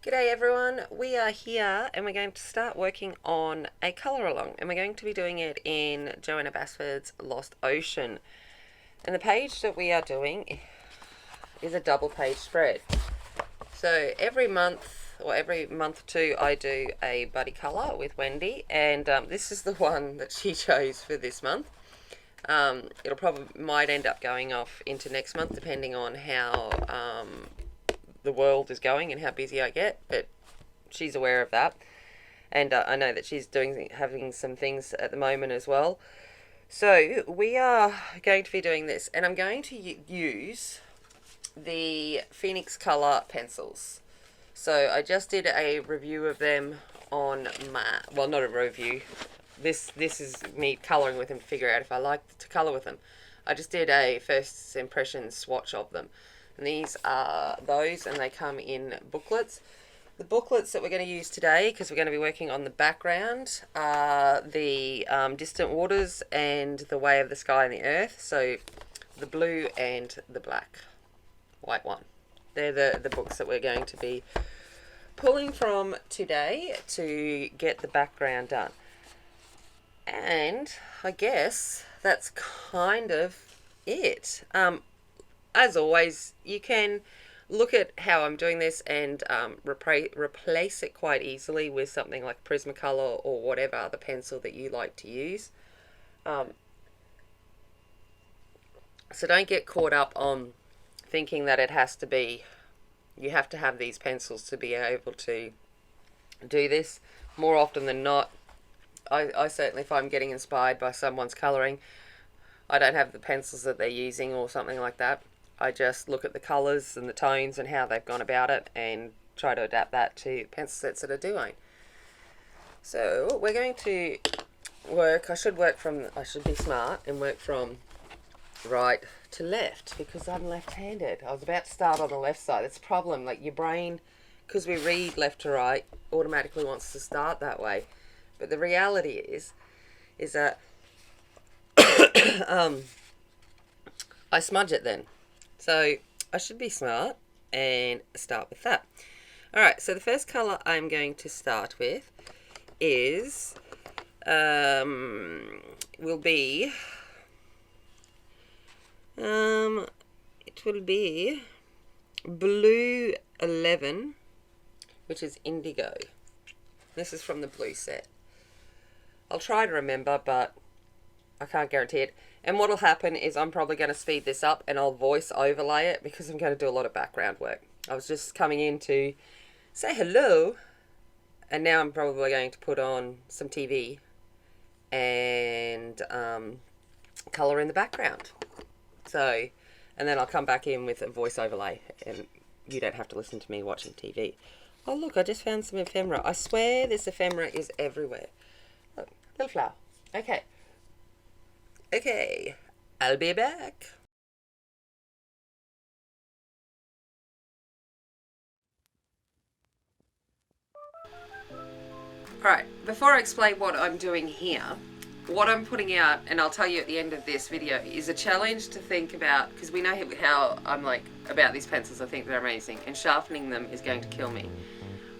G'day everyone, we are here and we're going to start working on a colour along, and we're going to be doing it in Johanna Basford's Lost Ocean. And the page that we are doing is a double page spread. So every month or every month or two I do a buddy colour with Wendy, and this is the one that she chose for this month. It'll probably might end up going off into next month depending on how the world is going and how busy I get, but she's aware of that, and I know that she's having some things at the moment as well. So we are going to be doing this, and I'm going to use the Phoenixcolor pencils. So I just did a review of them on my, well, not a review. This is me colouring with them to figure out if I like to colour with them. I just did a first impression swatch of them. And these are those, and they come in booklets. The booklets that we're going to use today, because we're going to be working on the background, are the Distant Waters and The Way of the Sky and the Earth. So the blue and the white one. They're the books that we're going to be pulling from today to get the background done. And I guess that's kind of it. As always, you can look at how I'm doing this and replace it quite easily with something like Prismacolor or whatever other pencil that you like to use. So don't get caught up on thinking that you have to have these pencils to be able to do this. More often than not, I certainly, if I'm getting inspired by someone's colouring, I don't have the pencils that they're using or something like that. I just look at the colours and the tones and how they've gone about it and try to adapt that to pencil sets that are doing. So we're going to work, I should be smart and work from right to left because I'm left-handed. I was about to start on the left side. That's a problem, like your brain, because we read left to right, automatically wants to start that way. But the reality is that I smudge it then. So I should be smart and start with that. Alright, so the first colour I'm going to start with is, will be, it will be Blue 11, which is Indigo. This is from the blue set. I'll try to remember, but I can't guarantee it. And what'll happen is I'm probably going to speed this up and I'll voice overlay it because I'm going to do a lot of background work. I was just coming in to say hello, and now I'm probably going to put on some TV and colour in the background. So, and then I'll come back in with a voice overlay and you don't have to listen to me watching TV. Oh look, I just found some ephemera. I swear this ephemera is everywhere. Look, little flower. Okay. Okay, I'll be back. Alright, before I explain what I'm doing here, what I'm putting out, and I'll tell you at the end of this video, is a challenge to think about, because we know how I'm like about these pencils. I think they're amazing, and sharpening them is going to kill me.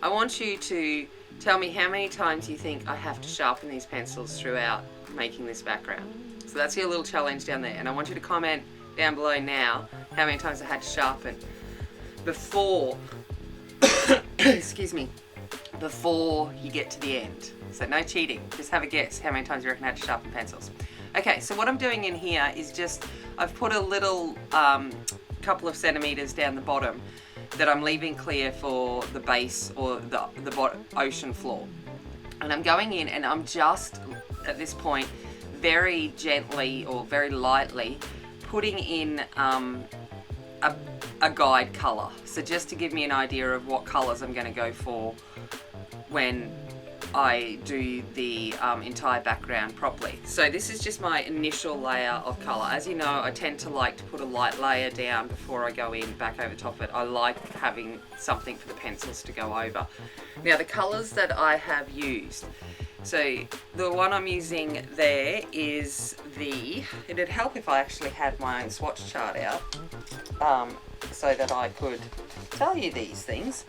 I want you to tell me how many times you think I have to sharpen these pencils throughout making this background. So that's your little challenge down there, and I want you to comment down below now how many times I had to sharpen before excuse me, before you get to the end. So no cheating, just have a guess how many times you reckon I had to sharpen pencils. Okay, so what I'm doing in here is just, I've put a little couple of centimeters down the bottom that I'm leaving clear for the base or the ocean floor, and I'm going in and I'm just at this point very gently or very lightly putting in a guide colour. So just to give me an idea of what colours I'm going to go for when I do the entire background properly. So this is just my initial layer of colour. As you know, I tend to like to put a light layer down before I go in back over top of it. I like having something for the pencils to go over. Now the colours that I have used, so the one I'm using there is it'd help if I actually had my own swatch chart out so that I could tell you these things.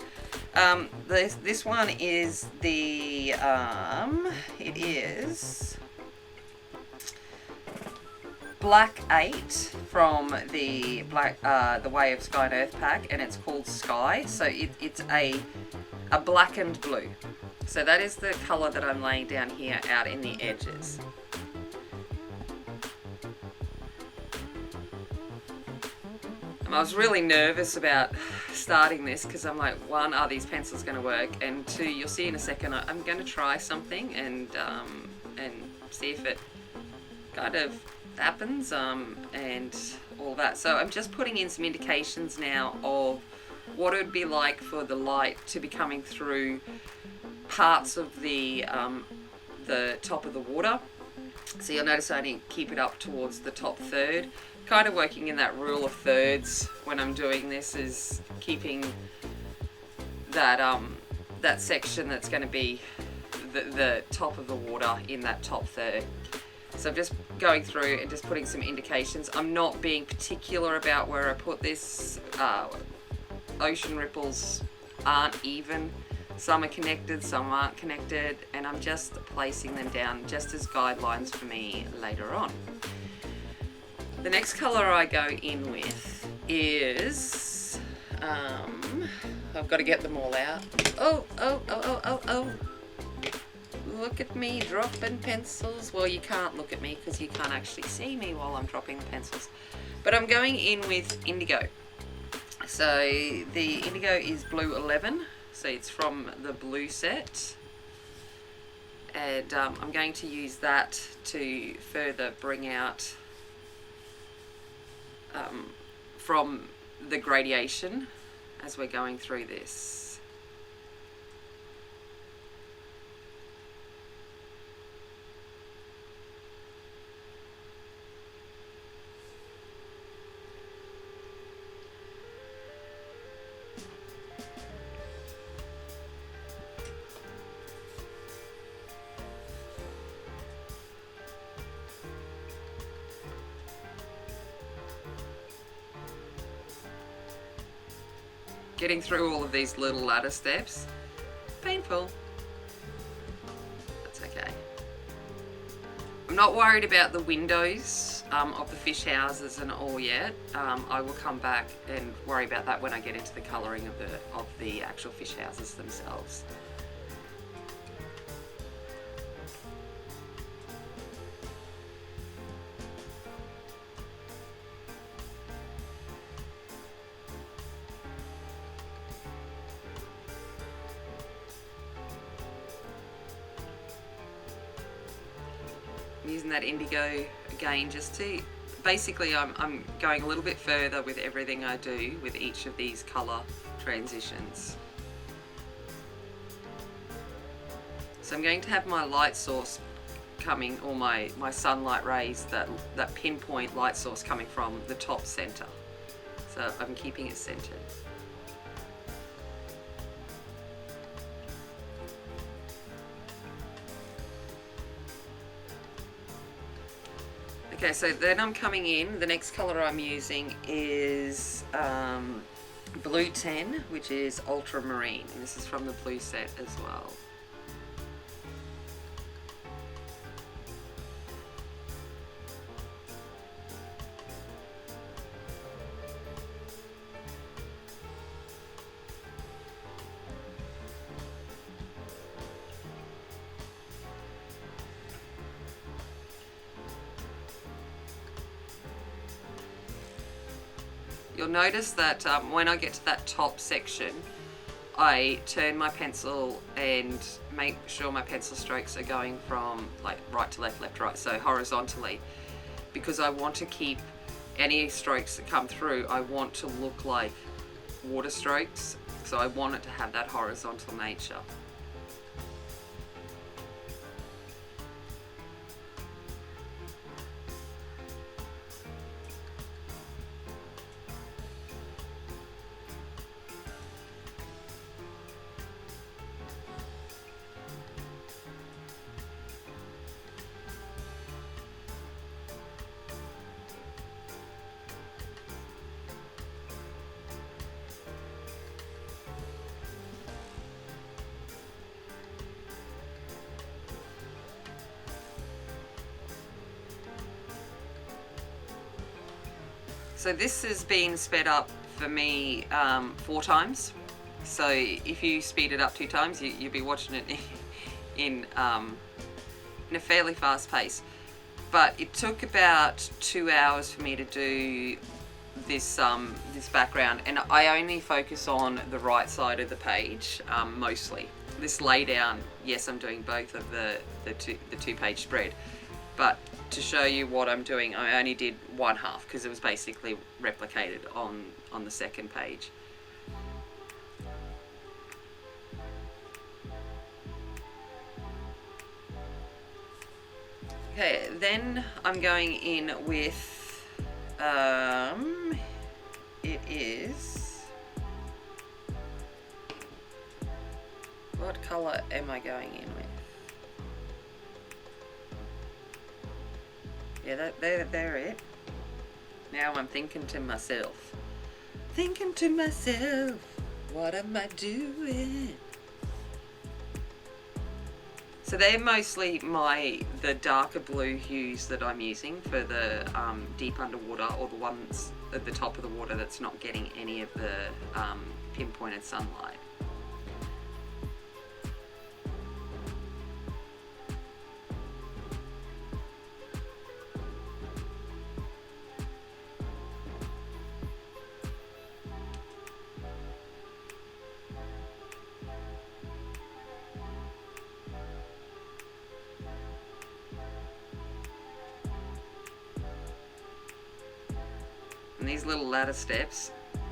This one is the it is Black 8 from the the Way of Sky and Earth pack, and it's called Sky. So it's a blackened blue. So that is the colour that I'm laying down here out in the edges. I was really nervous about starting this because I'm like, one, are these pencils going to work? And two, you'll see in a second, I'm going to try something and see if it kind of happens and all that. So I'm just putting in some indications now of what it would be like for the light to be coming through parts of the top of the water. So you'll notice I only keep it up towards the top third. Kind of working in that rule of thirds when I'm doing this, is keeping that that section that's going to be the top of the water in that top third. So I'm just going through and just putting some indications. I'm not being particular about where I put this. Ocean ripples aren't even. Some are connected, some aren't connected, and I'm just placing them down just as guidelines for me later on. The next colour I go in with is, I've got to get them all out. Oh. Look at me dropping pencils. Well, you can't look at me because you can't actually see me while I'm dropping the pencils. But I'm going in with indigo. So the indigo is blue 11. So it's from the blue set. And I'm going to use that to further bring out from the gradation as we're going through this. Getting through all of these little ladder steps, painful. That's okay. I'm not worried about the windows of the fish houses and all yet. I will come back and worry about that when I get into the colouring of the actual fish houses themselves. Using that indigo again just to basically I'm going a little bit further with everything I do with each of these colour transitions. So I'm going to have my light source coming, or my sunlight rays, that pinpoint light source coming from the top centre. So I'm keeping it centred. Okay, so then I'm coming in, the next colour I'm using is blue 10, which is ultramarine, and this is from the blue set as well. You'll notice that when I get to that top section, I turn my pencil and make sure my pencil strokes are going from like right to left, left to right, so horizontally, because I want to keep any strokes that come through, I want to look like water strokes, so I want it to have that horizontal nature. So this has been sped up for me 4 times. So if you speed it up 2 times, you'll be watching it in a fairly fast pace. But it took about 2 hours for me to do this background, and I only focus on the right side of the page mostly. This laydown, yes, I'm doing both of the 2-page spread, but to show you what I'm doing, I only did 1/2 because it was basically replicated on the second page. Okay, then I'm going in with it is, what colour am I going in with? Yeah, they're it. Now I'm thinking to myself, what am I doing? So they're mostly the darker blue hues that I'm using for the deep underwater, or the ones at the top of the water that's not getting any of the pinpointed sunlight. And these little ladder steps,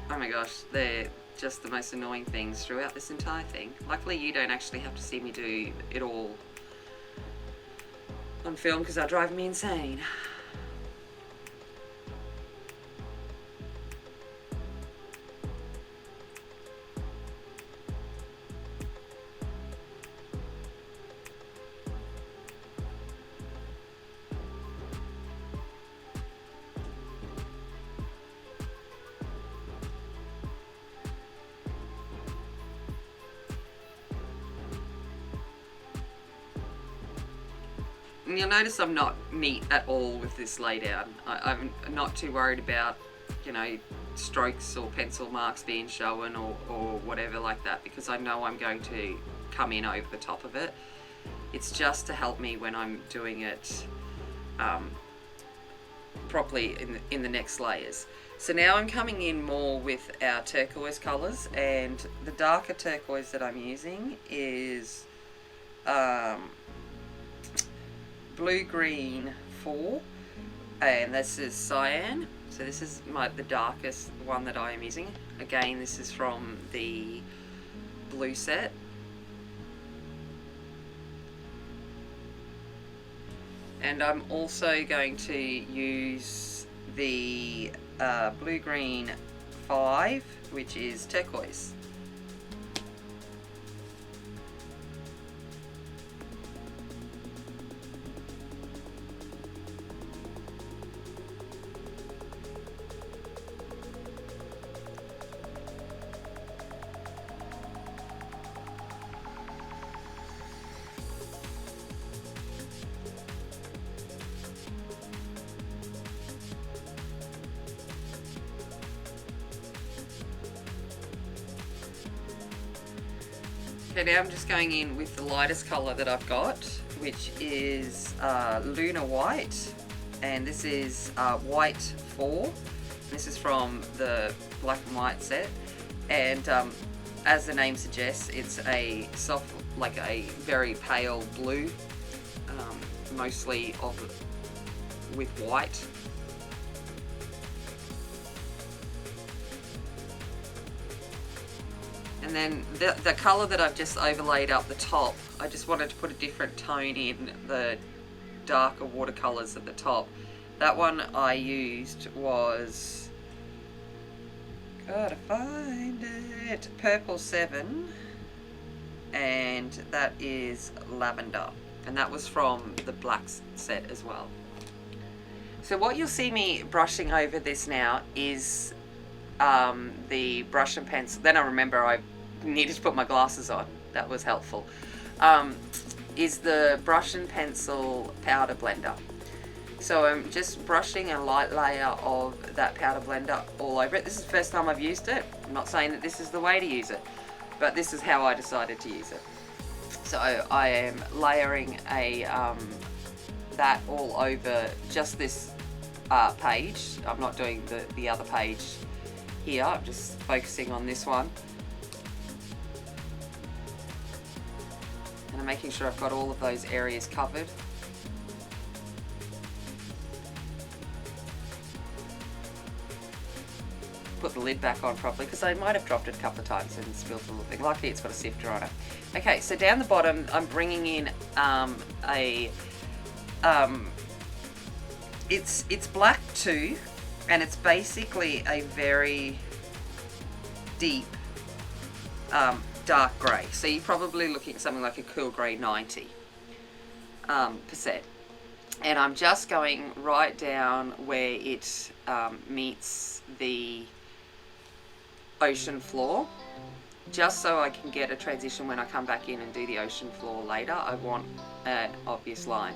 oh my gosh, they're just the most annoying things throughout this entire thing. Luckily you don't actually have to see me do it all on film because they'll drive me insane. And you'll notice I'm not neat at all with this laydown. I'm not too worried about, you know, strokes or pencil marks being shown or whatever like that, because I know I'm going to come in over the top of it. It's just to help me when I'm doing it properly in the next layers. So now I'm coming in more with our turquoise colours, and the darker turquoise that I'm using is Blue Green 4, and this is Cyan. So this is the darkest one that I am using. Again, this is from the blue set. And I'm also going to use the Blue Green 5, which is turquoise. Okay, now I'm just going in with the lightest colour that I've got, which is Lunar White, and this is White 4. This is from the black and white set, and as the name suggests, it's a soft, like a very pale blue, mostly with white. And then the colour that I've just overlaid up the top, I just wanted to put a different tone in the darker watercolours at the top. That one I used was, gotta find it, Purple 7, and that is Lavender, and that was from the black set as well. So what you'll see me brushing over this now is the brush and pencil. Then I remember I needed to put my glasses on. That was helpful. Is the brush and pencil powder blender. So I'm just brushing a light layer of that powder blender all over it. This is the first time I've used it. I'm not saying that this is the way to use it, but this is how I decided to use it. So I am layering that all over just this page. I'm not doing the other page here. I'm just focusing on this one. And I'm making sure I've got all of those areas covered. Put the lid back on properly because I might have dropped it a couple of times and spilled a little bit. Luckily it's got a sifter on it. Okay, so down the bottom I'm bringing in it's black too, and it's basically a very deep dark grey. So you're probably looking at something like a cool grey 90%. And I'm just going right down where it meets the ocean floor, just so I can get a transition when I come back in and do the ocean floor later. I want an obvious line.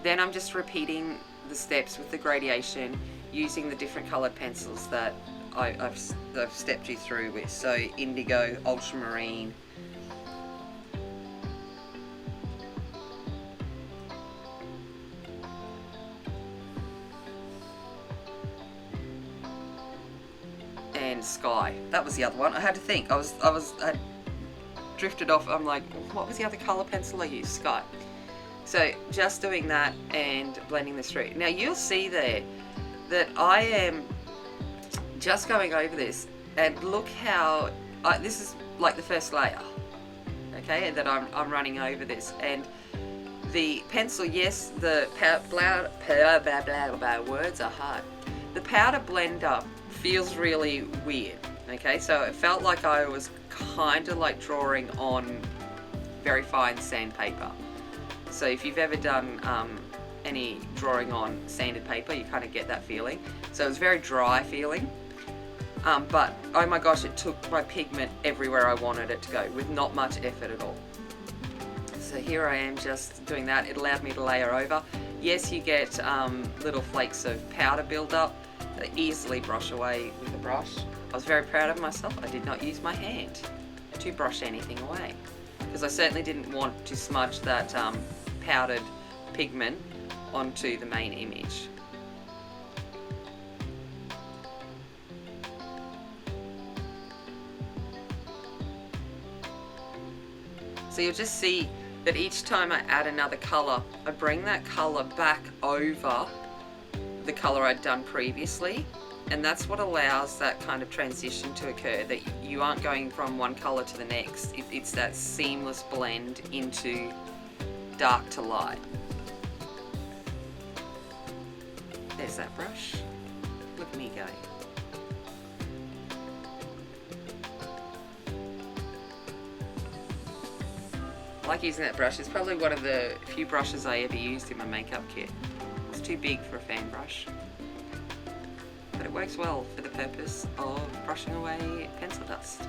Then I'm just repeating the steps with the gradation using the different coloured pencils that I've stepped you through with. So indigo, ultramarine, and sky. That was the other one. I had to think. I drifted off. I'm like, what was the other colour pencil I used? Sky. So just doing that and blending this through. Now you'll see there that I am just going over this, and look how this is like the first layer, okay, and that I'm running over this, and the pencil, yes, the words are hard. The powder blender feels really weird, okay, so it felt like I was kind of like drawing on very fine sandpaper. So if you've ever done any drawing on sanded paper, you kind of get that feeling. So it was very dry feeling, but oh my gosh, it took my pigment everywhere I wanted it to go with not much effort at all. So here I am just doing that. It allowed me to layer over. Yes, you get little flakes of powder build up. They easily brush away with a brush. I was very proud of myself. I did not use my hand to brush anything away, because I certainly didn't want to smudge that powdered pigment onto the main image. So you'll just see that each time I add another colour, I bring that colour back over the colour I'd done previously, and that's what allows that kind of transition to occur, that you aren't going from one colour to the next. It's that seamless blend into dark to light. There's that brush. Look at me go. I like using that brush. It's probably one of the few brushes I ever used in my makeup kit. It's too big for a fan brush, but it works well for the purpose of brushing away pencil dust.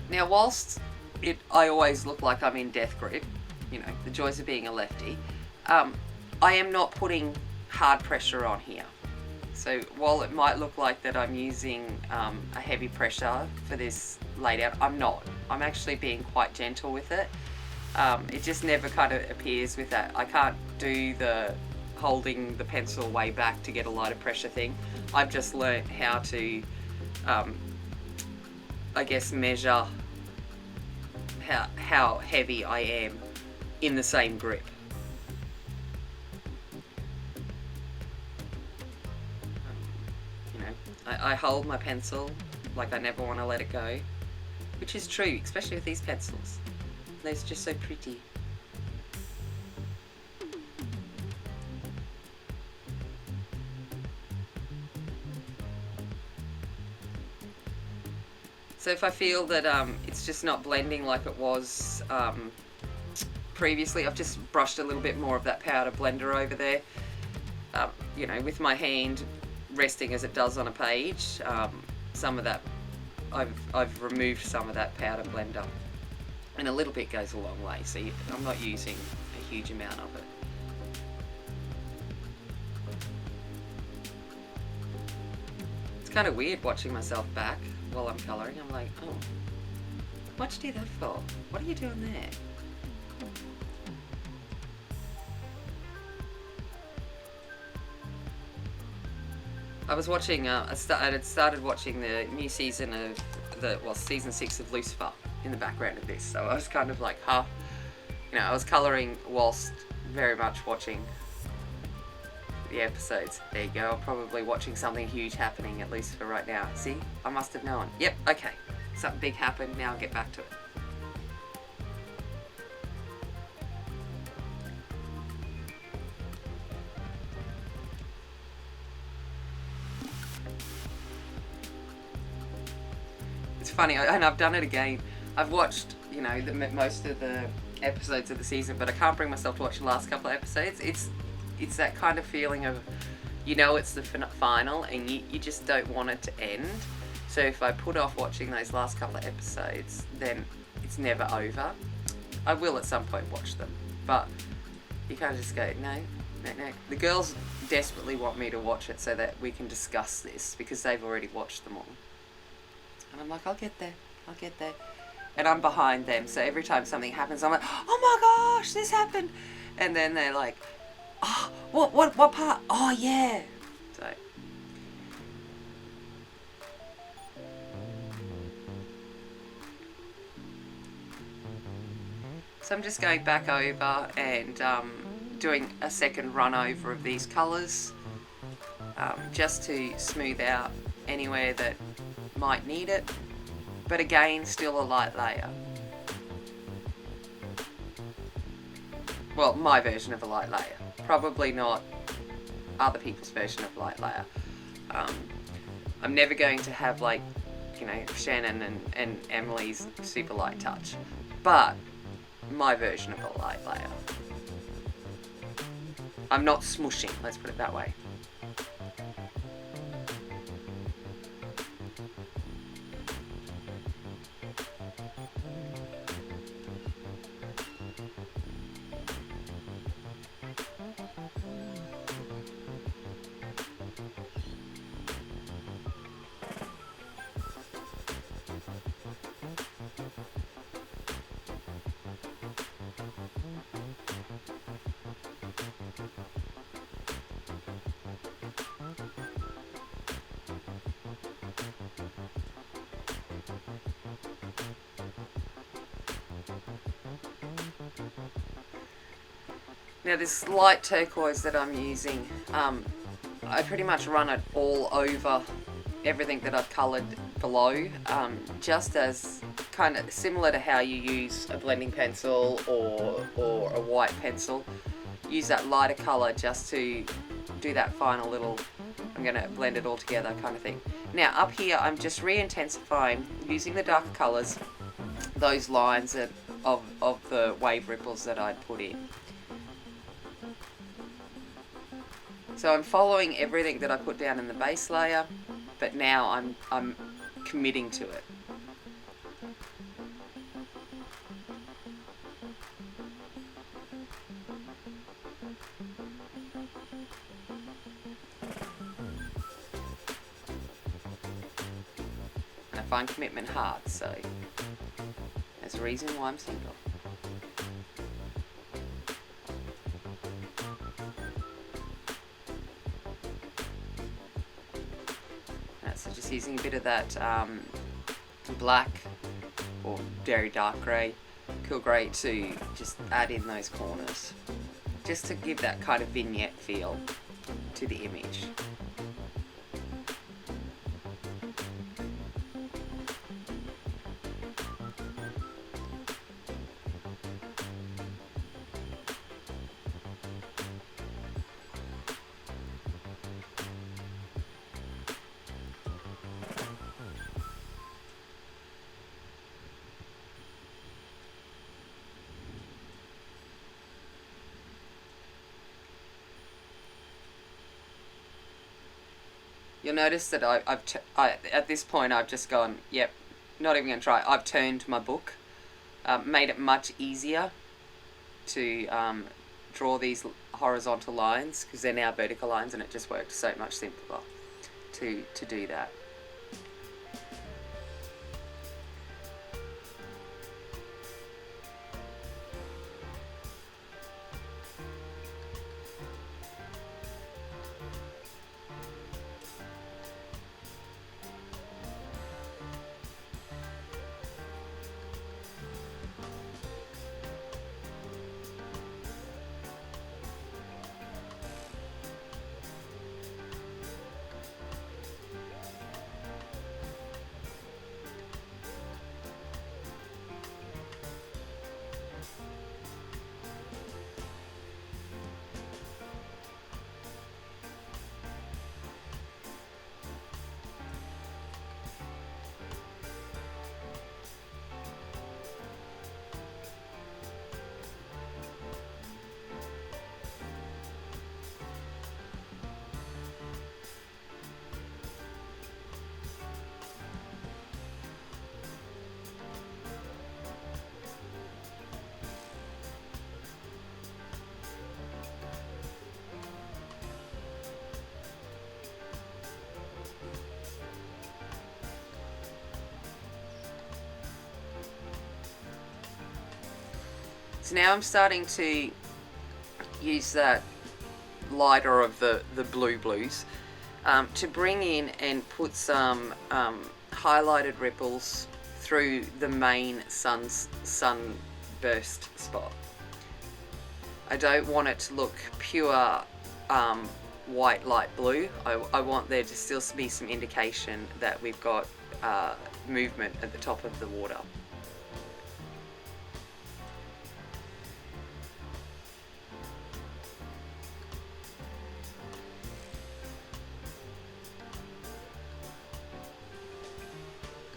Now, whilst I always look like I'm in death grip, you know, the joys of being a lefty, I am not putting hard pressure on here. So while it might look like that I'm using a heavy pressure for this laid out, I'm not. I'm actually being quite gentle with it. It just never kind of appears with that. I can't do the holding the pencil way back to get a lighter pressure thing. I've just learnt how to, I guess, measure how heavy I am in the same grip. I hold my pencil like I never want to let it go, which is true, especially with these pencils. They're just so pretty. So if I feel that it's just not blending like it was previously, I've just brushed a little bit more of that powder blender over there, with my hand resting as it does on a page. Some of that, I've removed some of that powder blender, and a little bit goes a long way, so I'm not using a huge amount of it. It's kind of weird watching myself back while I'm colouring. I'm like, oh, what'd you do that for? What are you doing there? I was watching, I had started watching the new season of season 6 of Lucifer in the background of this. So I was kind of like, I was colouring whilst very much watching the episodes. There you go, I'm probably watching something huge happening, at least for right now. See, I must have known. Yep, okay, something big happened, now I'll get back to it. Funny, and I've done it again. I've watched, most of the episodes of the season, but I can't bring myself to watch the last couple of episodes. It's that kind of feeling of, it's the final, and you just don't want it to end. So if I put off watching those last couple of episodes, then it's never over. I will at some point watch them, but you can't just go, no. The girls desperately want me to watch it so that we can discuss this, because they've already watched them all. And I'm like, I'll get there. And I'm behind them, so every time something happens, I'm like, oh my gosh, this happened. And then they're like, oh, what part? Oh yeah. So I'm just going back over and doing a second run over of these colours, just to smooth out anywhere that might need it, but again, still a light layer. Well, my version of a light layer, probably not other people's version of light layer. I'm never going to have Shannon and Emily's super light touch, but my version of a light layer. I'm not smushing, let's put it that way. Now this light turquoise that I'm using, I pretty much run it all over everything that I've coloured below, just as kind of similar to how you use a blending pencil or a white pencil. Use that lighter colour just to do that final little, I'm going to blend it all together kind of thing. Now up here I'm just re-intensifying, using the darker colours, those lines of the wave ripples that I'd put in. So I'm following everything that I put down in the base layer, but now I'm committing to it. find commitment hard, so there's a reason why I'm single. So just using a bit of that black or very dark grey, cool grey to just add in those corners, just to give that kind of vignette feel to the image. You'll notice that at this point I've just gone, yep, not even going to try. I've turned my book, made it much easier to draw these horizontal lines, because they're now vertical lines, and it just worked so much simpler to do that. So now I'm starting to use that lighter of the blues to bring in and put some highlighted ripples through the main sunburst spot. I don't want it to look pure white light blue. I want there to still be some indication that we've got movement at the top of the water.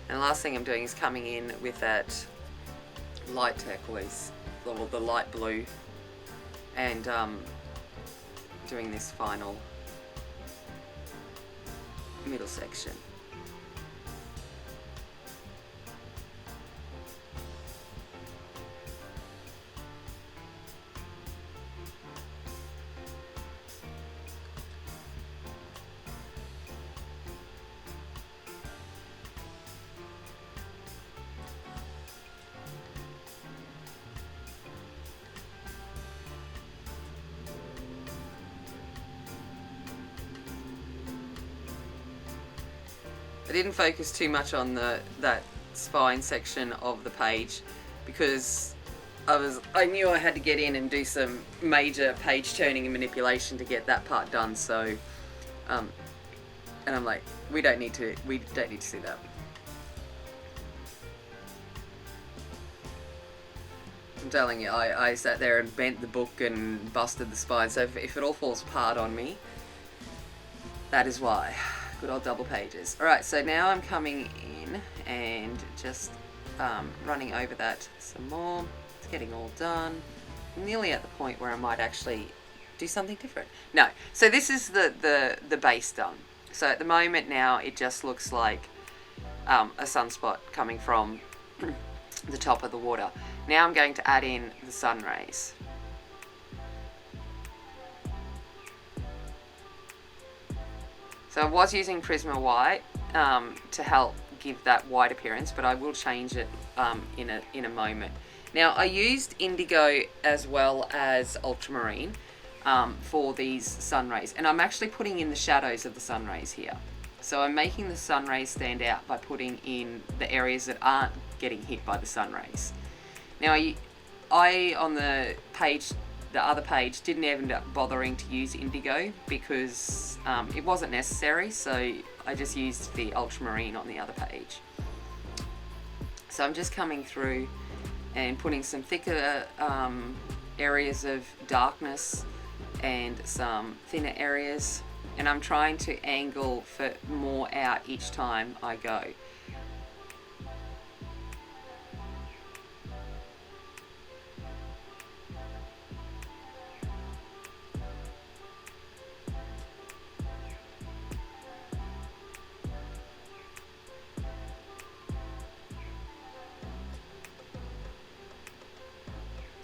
And the last thing I'm doing is coming in with that light turquoise, or the light blue, and doing this final middle section. I didn't focus too much on that spine section of the page because I knew I had to get in and do some major page turning and manipulation to get that part done. So, and I'm like, we don't need to see that. I'm telling you, I sat there and bent the book and busted the spine. So if it all falls apart on me, that is why. Good old double pages. Alright, so now I'm coming in and just running over that some more. It's getting all done. I'm nearly at the point where I might actually do something different. No, so this is the base done. So at the moment now it just looks like a sunspot coming from the top of the water. Now I'm going to add in the sun rays. So I was using Prisma White to help give that white appearance, but I will change it in a moment. Now, I used indigo as well as ultramarine for these sun rays, and I'm actually putting in the shadows of the sun rays here. So I'm making the sun rays stand out by putting in the areas that aren't getting hit by the sun rays. Now, I on the other page, didn't end up bothering to use indigo because it wasn't necessary, so I just used the ultramarine on the other page. So I'm just coming through and putting some thicker areas of darkness and some thinner areas, and I'm trying to angle for more out each time I go.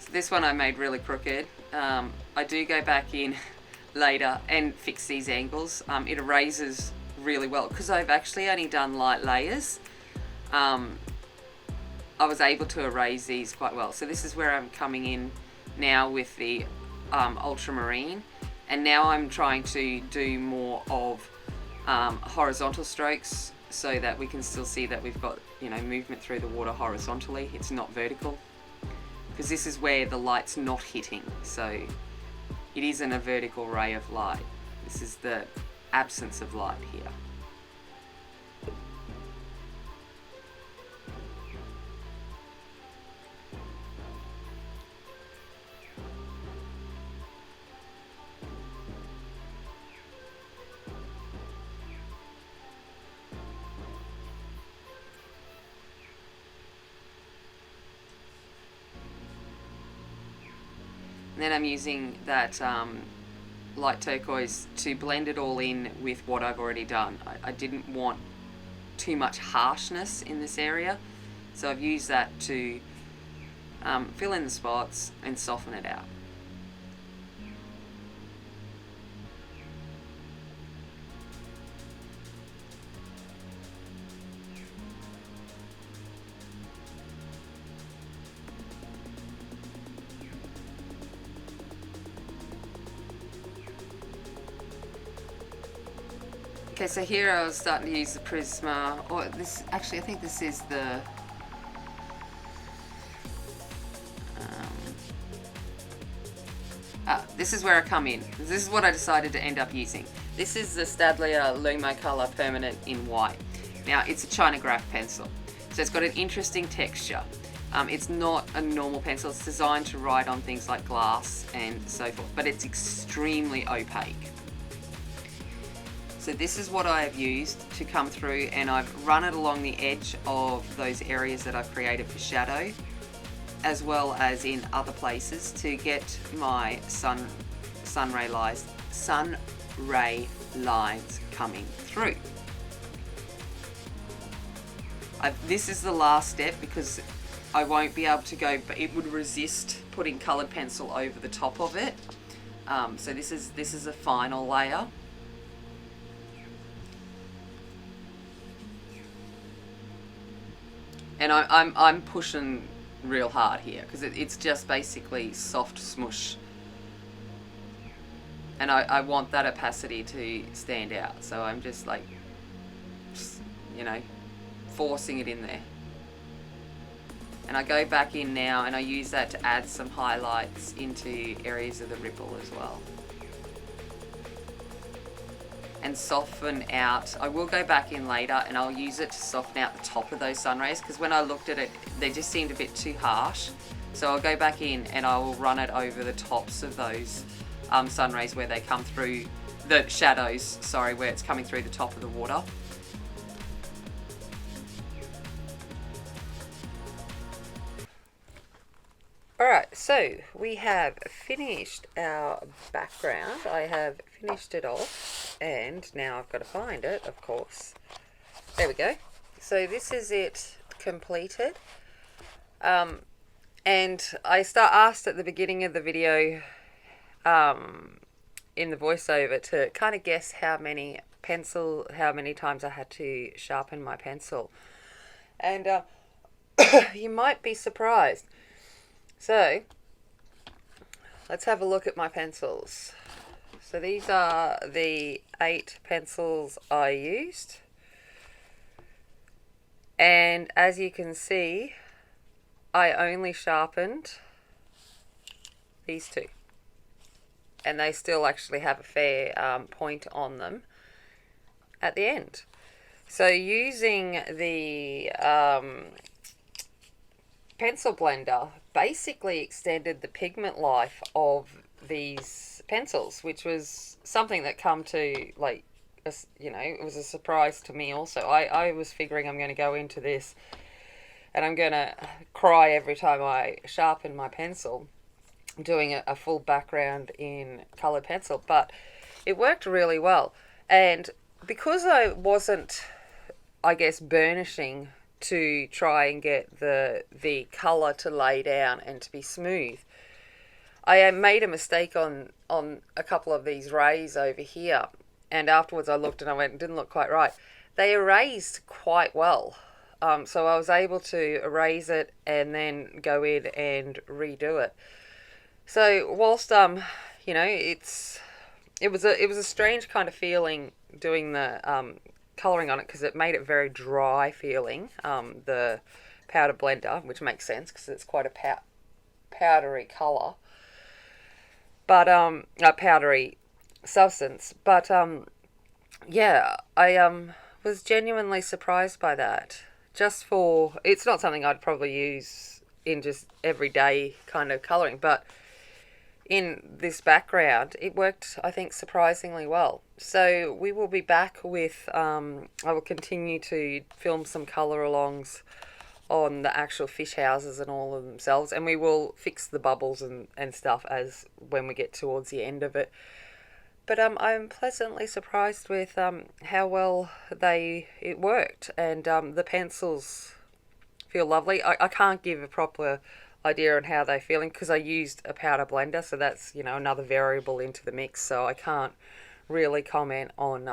This one I made really crooked. I do go back in later and fix these angles. It erases really well because I've actually only done light layers. I was able to erase these quite well. So this is where I'm coming in now with the ultramarine, and now I'm trying to do more of horizontal strokes so that we can still see that we've got, you know, movement through the water horizontally. It's not vertical, because this is where the light's not hitting, so it isn't a vertical ray of light. This is the absence of light here. And then I'm using that light turquoise to blend it all in with what I've already done. I didn't want too much harshness in this area, so I've used that to fill in the spots and soften it out. Okay, so here I was starting to use the Prisma, or this, actually I think this is the, this is where I come in. This is what I decided to end up using. This is the Staedtler Lumo Color Permanent in white. Now, it's a China graph pencil, so it's got an interesting texture. It's not a normal pencil. It's designed to write on things like glass and so forth, but it's extremely opaque. So this is what I have used to come through, and I've run it along the edge of those areas that I've created for shadow, as well as in other places, to get my sun ray lines coming through. This is the last step because I won't be able to go, but it would resist putting coloured pencil over the top of it. So this is a final layer. And I'm pushing real hard here because it's just basically soft smush, and I want that opacity to stand out, so I'm just like, you know, forcing it in there. And I go back in now and I use that to add some highlights into areas of the ripple as well. And soften out. I will go back in later and I'll use it to soften out the top of those sun rays, because when I looked at it, they just seemed a bit too harsh. So I'll go back in and I will run it over the tops of those sun rays where they come through, the shadows, sorry, where it's coming through the top of the water. Alright, so we have finished our background. I have finished it off, and now I've got to find it, of course. There we go. So this is it completed. And I asked at the beginning of the video in the voiceover to kind of guess how many times I had to sharpen my pencil. And you might be surprised. So, let's have a look at my pencils. So these are the 8 pencils I used. And as you can see, I only sharpened these 2. And they still actually have a fair point on them at the end. So using the pencil blender basically extended the pigment life of these pencils, which was something that come to, like, it was a surprise to me also. I was figuring I'm going to go into this and I'm going to cry every time I sharpen my pencil doing a full background in coloured pencil, but it worked really well. And because I wasn't, I guess, burnishing to try and get the colour to lay down and to be smooth, I made a mistake on a couple of these rays over here, and afterwards I looked and I went, it didn't look quite right. They erased quite well, so I was able to erase it and then go in and redo it. So whilst it was a strange kind of feeling doing the colouring on it, because it made it very dry feeling, the powder blender, which makes sense because it's quite a powdery colour, but a powdery substance. But yeah, I was genuinely surprised by that. It's not something I'd probably use in just everyday kind of colouring, but in this background, it worked, I think, surprisingly well. So we will be back with, I will continue to film some colour-alongs on the actual fish houses and all of themselves, and we will fix the bubbles and stuff as when we get towards the end of it. But I'm pleasantly surprised with how well it worked, and the pencils feel lovely. I can't give a proper idea on how they're feeling because I used a powder blender, so that's another variable into the mix, so I can't really comment on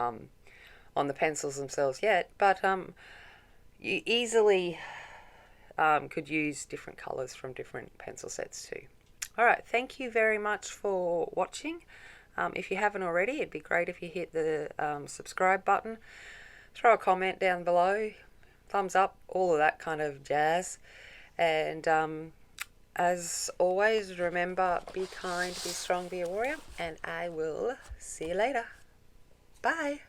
the pencils themselves yet, but you easily could use different colors from different pencil sets too. Alright, thank you very much for watching. If you haven't already, it'd be great if you hit the subscribe button, throw a comment down below, thumbs up, all of that kind of jazz, and as always, remember, be kind, be strong, be a warrior, and I will see you later. Bye.